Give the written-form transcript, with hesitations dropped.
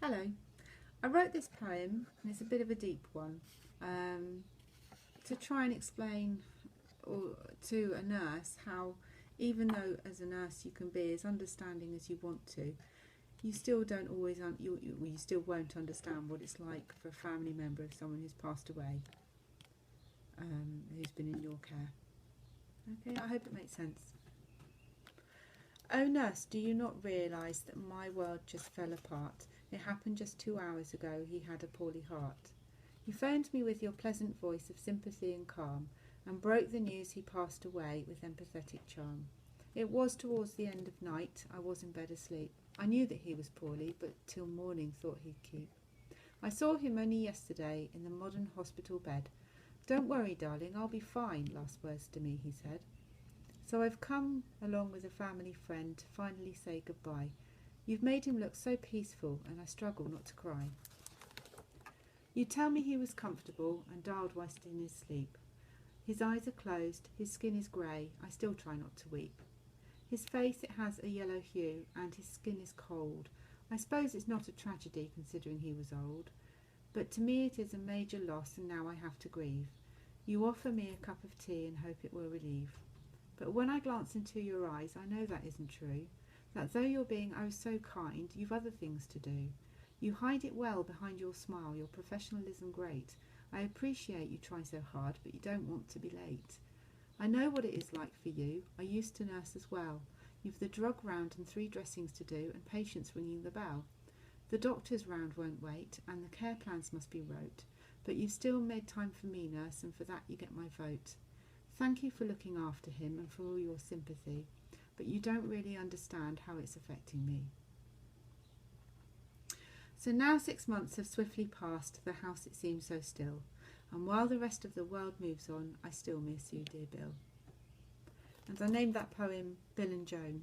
Hello. I wrote this poem, and it's a bit of a deep one, to try and explain to a nurse how, even though as a nurse you can be as understanding as you want to, you still don't always, you still won't understand what it's like for a family member of someone who's passed away, who's been in your care. Okay, I hope it makes sense. Oh nurse, do you not realise that my world just fell apart? It happened just 2 hours ago. He had a poorly heart. You phoned me with your pleasant voice of sympathy and calm, and broke the news he passed away with empathetic charm. It was towards the end of night. I was in bed asleep. I knew that he was poorly, but till morning thought he'd keep. I saw him only yesterday in the modern hospital bed. Don't worry, darling, I'll be fine, last words to me, he said. So I've come along with a family friend to finally say goodbye. You've made him look so peaceful, and I struggle not to cry. You tell me he was comfortable and dialed whilst in his sleep. His eyes are closed, his skin is grey, I still try not to weep. His face, it has a yellow hue, and his skin is cold. I suppose it's not a tragedy, considering he was old. But to me it is a major loss, and now I have to grieve. You offer me a cup of tea and hope it will relieve. But when I glance into your eyes, I know that isn't true. That though you're being oh so kind, you've other things to do. You hide it well behind your smile, your professionalism great. I appreciate you try so hard, but you don't want to be late. I know what it is like for you. I used to nurse as well. You've the drug round and 3 dressings to do, and patients ringing the bell. The doctor's round won't wait, and the care plans must be wrote. But you've still made time for me, nurse, and for that you get my vote. Thank you for looking after him and for all your sympathy, but you don't really understand how it's affecting me. So now 6 months have swiftly passed, the house it seems so still, and while the rest of the world moves on, I still miss you, dear Bill. And I named that poem Bill and Joan.